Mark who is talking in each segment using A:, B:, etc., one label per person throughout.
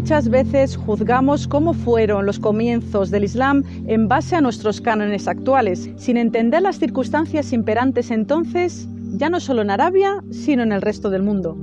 A: Muchas veces juzgamos cómo fueron los comienzos del Islam en base a nuestros cánones actuales, sin entender las circunstancias imperantes entonces, ya no solo en Arabia, sino en el resto del mundo.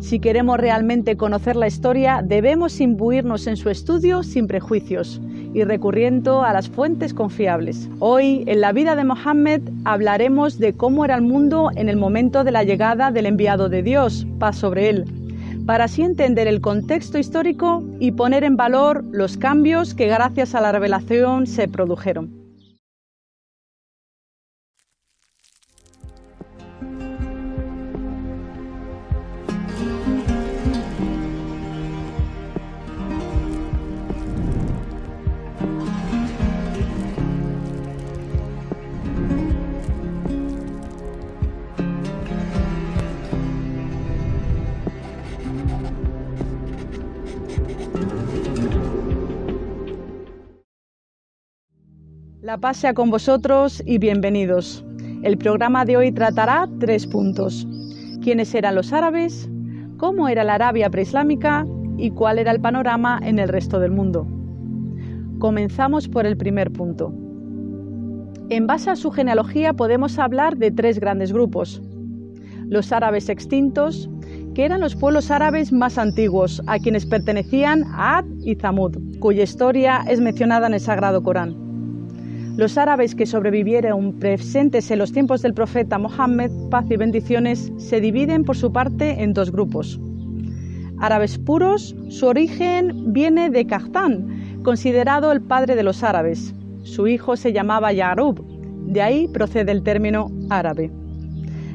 A: Si queremos realmente conocer la historia, debemos imbuirnos en su estudio sin prejuicios y recurriendo a las fuentes confiables. Hoy, en la vida de Mohammed, hablaremos de cómo era el mundo en el momento de la llegada del enviado de Dios, paz sobre él, para así entender el contexto histórico y poner en valor los cambios que gracias a la revelación se produjeron. La paz sea con vosotros y bienvenidos. El programa de hoy tratará 3 puntos. ¿Quiénes eran los árabes? ¿Cómo era la Arabia preislámica? ¿Y cuál era el panorama en el resto del mundo? Comenzamos por el primer punto. En base a su genealogía podemos hablar de 3 grandes grupos. Los árabes extintos, que eran los pueblos árabes más antiguos, a quienes pertenecían Ad y Zamud, cuya historia es mencionada en el Sagrado Corán. Los árabes que sobrevivieron presentes en los tiempos del profeta Mohammed, paz y bendiciones, se dividen por su parte en 2 grupos. Árabes puros, su origen viene de Qahtán, considerado el padre de los árabes. Su hijo se llamaba Ya'rub, de ahí procede el término árabe.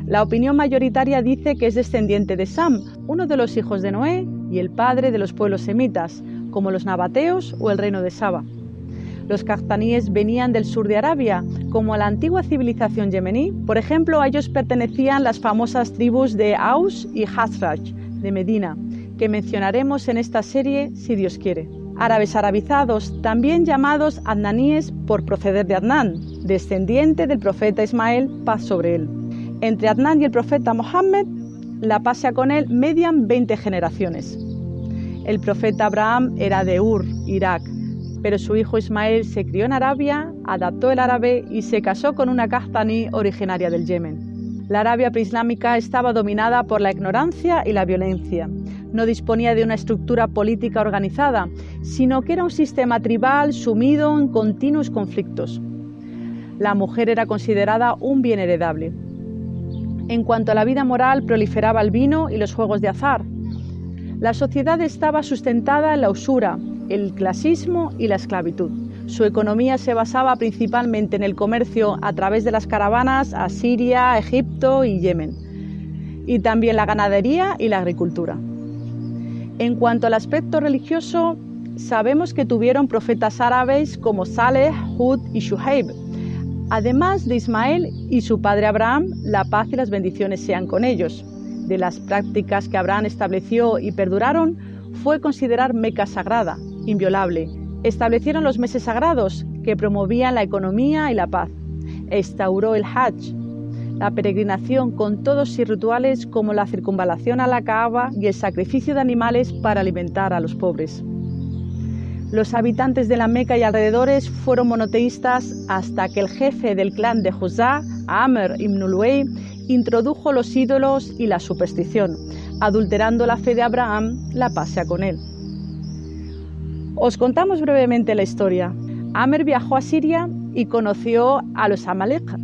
A: La opinión mayoritaria dice que es descendiente de Sam, uno de los hijos de Noé y el padre de los pueblos semitas, como los nabateos o el reino de Saba. Los cahtaníes venían del sur de Arabia, como a la antigua civilización yemení. Por ejemplo, a ellos pertenecían las famosas tribus de Aus y Hazraj, de Medina, que mencionaremos en esta serie si Dios quiere. Árabes arabizados, también llamados adnaníes por proceder de Adnán, descendiente del profeta Ismael, paz sobre él. Entre Adnán y el profeta Mohammed, la paz sea con él, median 20 generaciones. El profeta Abraham era de Ur, Irak, pero su hijo Ismael se crió en Arabia, adaptó el árabe y se casó con una cahtaní originaria del Yemen. La Arabia preislámica estaba dominada por la ignorancia y la violencia. No disponía de una estructura política organizada, sino que era un sistema tribal sumido en continuos conflictos. La mujer era considerada un bien heredable. En cuanto a la vida moral, proliferaba el vino y los juegos de azar. La sociedad estaba sustentada en la usura, el clasismo y la esclavitud. Su economía se basaba principalmente en el comercio a través de las caravanas a Siria, Egipto y Yemen, y también la ganadería y la agricultura. En cuanto al aspecto religioso, sabemos que tuvieron profetas árabes como Saleh, Hud y Shuaib, además de Ismael y su padre Abraham, la paz y las bendiciones sean con ellos. De las prácticas que Abraham estableció y perduraron fue considerar Meca sagrada, inviolable. Establecieron los meses sagrados que promovían la economía y la paz. Instauró el Hajj, la peregrinación con todos sus rituales como la circunvalación a la Kaaba y el sacrificio de animales para alimentar a los pobres. Los habitantes de la Meca y alrededores fueron monoteístas hasta que el jefe del clan de Juzá, Amr ibn Luay, introdujo los ídolos y la superstición, adulterando la fe de Abraham, la paz sea con él. Os contamos brevemente la historia. Amr viajó a Siria y conoció a los Amalek,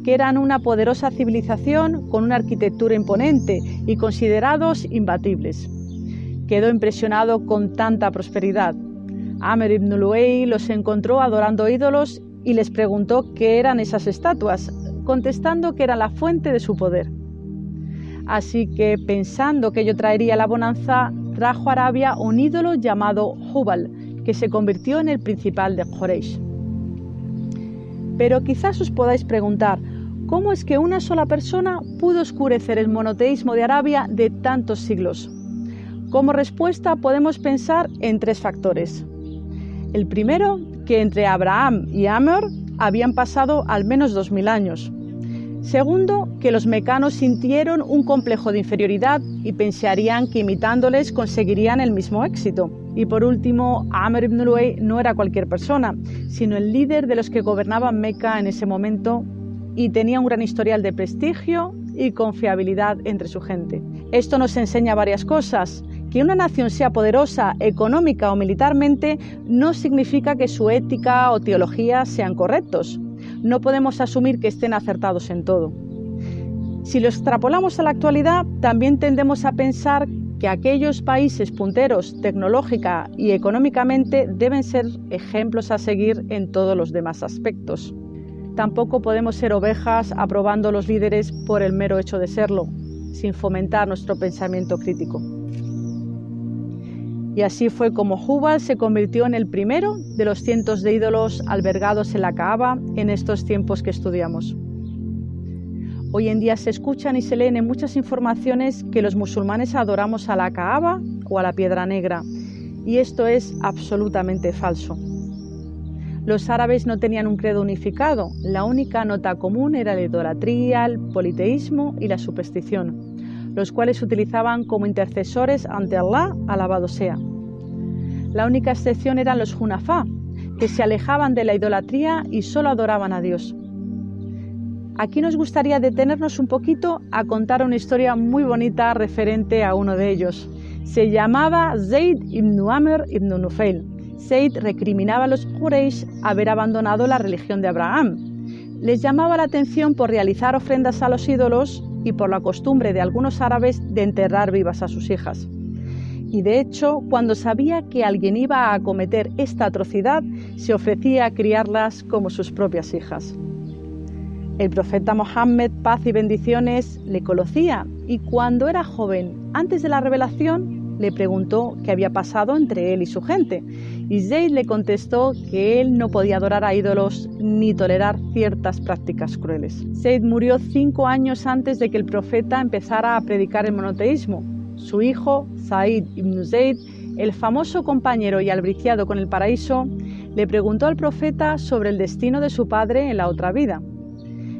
A: que eran una poderosa civilización con una arquitectura imponente y considerados imbatibles. Quedó impresionado con tanta prosperidad. Amr ibn Luay los encontró adorando ídolos y les preguntó qué eran esas estatuas, contestando que eran la fuente de su poder. Así que, pensando que ello traería la bonanza, trajo a Arabia un ídolo llamado Hubal, que se convirtió en el principal de Quraysh. Pero quizás os podáis preguntar, ¿cómo es que una sola persona pudo oscurecer el monoteísmo de Arabia de tantos siglos? Como respuesta podemos pensar en 3 factores. El primero, que entre Abraham y Amr habían pasado al menos 2000 años. Segundo, que los mecanos sintieron un complejo de inferioridad y pensarían que imitándoles conseguirían el mismo éxito. Y por último, Amr ibn Luay no era cualquier persona, sino el líder de los que gobernaban Meca en ese momento y tenía un gran historial de prestigio y confiabilidad entre su gente. Esto nos enseña varias cosas. Que una nación sea poderosa económica o militarmente no significa que su ética o teología sean correctos. No podemos asumir que estén acertados en todo. Si lo extrapolamos a la actualidad, también tendemos a pensar que aquellos países punteros tecnológica y económicamente deben ser ejemplos a seguir en todos los demás aspectos. Tampoco podemos ser ovejas aprobando los líderes por el mero hecho de serlo, sin fomentar nuestro pensamiento crítico. Y así fue como Jubal se convirtió en el primero de los cientos de ídolos albergados en la Kaaba en estos tiempos que estudiamos. Hoy en día se escuchan y se leen en muchas informaciones que los musulmanes adoramos a la Kaaba o a la Piedra Negra, y esto es absolutamente falso. Los árabes no tenían un credo unificado, la única nota común era la idolatría, el politeísmo y la superstición, los cuales utilizaban como intercesores ante Allah, alabado sea. La única excepción eran los Hunafá, que se alejaban de la idolatría y solo adoraban a Dios. Aquí nos gustaría detenernos un poquito a contar una historia muy bonita referente a uno de ellos. Se llamaba Zayd ibn Amr ibn Nufail. Zayd recriminaba a los Quraysh haber abandonado la religión de Abraham. Les llamaba la atención por realizar ofrendas a los ídolos y por la costumbre de algunos árabes de enterrar vivas a sus hijas. Y de hecho, cuando sabía que alguien iba a cometer esta atrocidad, se ofrecía a criarlas como sus propias hijas. El profeta Mohammed, paz y bendiciones, le conocía y cuando era joven, antes de la revelación, le preguntó qué había pasado entre él y su gente. Y Zayd le contestó que él no podía adorar a ídolos ni tolerar ciertas prácticas crueles. Zayd murió 5 años antes de que el profeta empezara a predicar el monoteísmo. Su hijo, Said ibn Zayd, el famoso compañero y albriciado con el paraíso, le preguntó al profeta sobre el destino de su padre en la otra vida.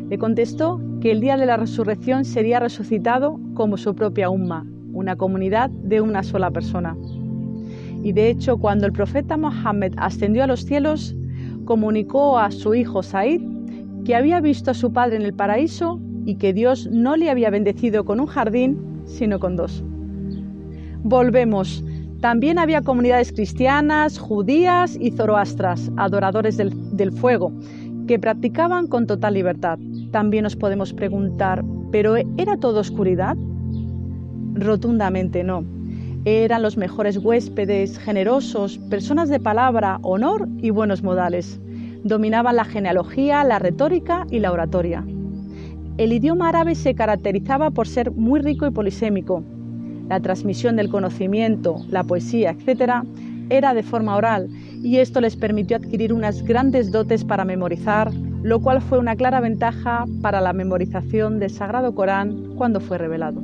A: Le contestó que el día de la resurrección sería resucitado como su propia umma, una comunidad de una sola persona. Y de hecho, cuando el profeta Mohammed ascendió a los cielos, comunicó a su hijo Said que había visto a su padre en el paraíso y que Dios no le había bendecido con un jardín, sino con 2. Volvemos. También había comunidades cristianas, judías y zoroastras, adoradores del fuego, que practicaban con total libertad. También nos podemos preguntar, ¿pero era todo oscuridad? Rotundamente no. Eran los mejores huéspedes, generosos, personas de palabra, honor y buenos modales. Dominaban la genealogía, la retórica y la oratoria. El idioma árabe se caracterizaba por ser muy rico y polisémico. La transmisión del conocimiento, la poesía, etc., era de forma oral y esto les permitió adquirir unas grandes dotes para memorizar, lo cual fue una clara ventaja para la memorización del Sagrado Corán cuando fue revelado.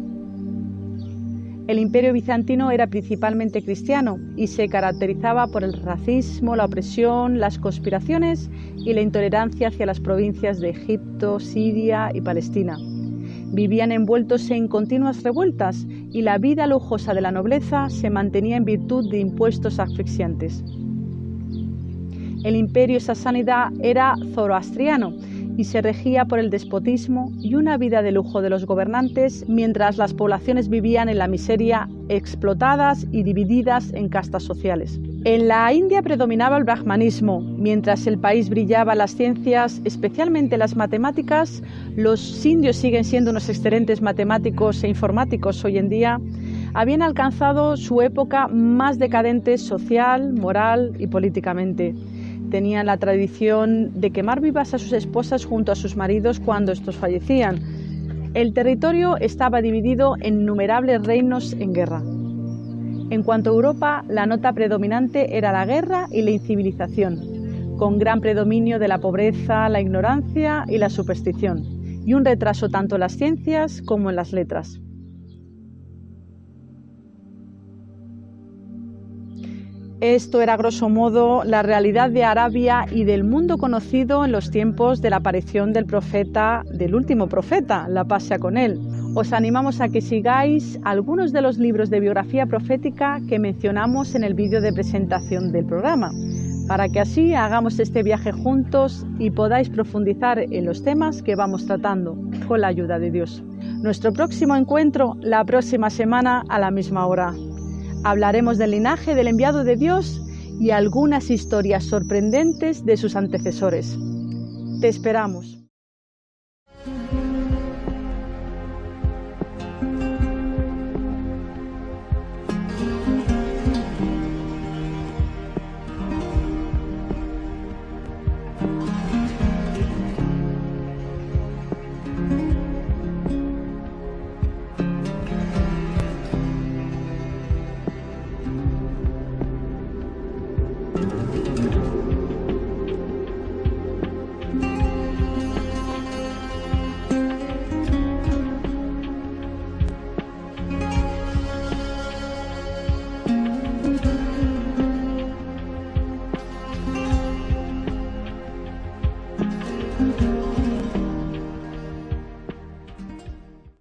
A: El Imperio bizantino era principalmente cristiano y se caracterizaba por el racismo, la opresión, las conspiraciones y la intolerancia hacia las provincias de Egipto, Siria y Palestina. Vivían envueltos en continuas revueltas y la vida lujosa de la nobleza se mantenía en virtud de impuestos asfixiantes. El imperio sasánida era zoroastriano y se regía por el despotismo y una vida de lujo de los gobernantes, mientras las poblaciones vivían en la miseria, explotadas y divididas en castas sociales. En la India predominaba el brahmanismo, mientras el país brillaba en las ciencias, especialmente las matemáticas. Los indios siguen siendo unos excelentes matemáticos e informáticos hoy en día. Habían alcanzado su época más decadente social, moral y políticamente. Tenían la tradición de quemar vivas a sus esposas junto a sus maridos cuando estos fallecían. El territorio estaba dividido en innumerables reinos en guerra. En cuanto a Europa, la nota predominante era la guerra y la incivilización, con gran predominio de la pobreza, la ignorancia y la superstición, y un retraso tanto en las ciencias como en las letras. Esto era, grosso modo, la realidad de Arabia y del mundo conocido en los tiempos de la aparición del último profeta, la paz sea con él. Os animamos a que sigáis algunos de los libros de biografía profética que mencionamos en el vídeo de presentación del programa, para que así hagamos este viaje juntos y podáis profundizar en los temas que vamos tratando, con la ayuda de Dios. Nuestro próximo encuentro, la próxima semana a la misma hora. Hablaremos del linaje del enviado de Dios y algunas historias sorprendentes de sus antecesores. Te esperamos.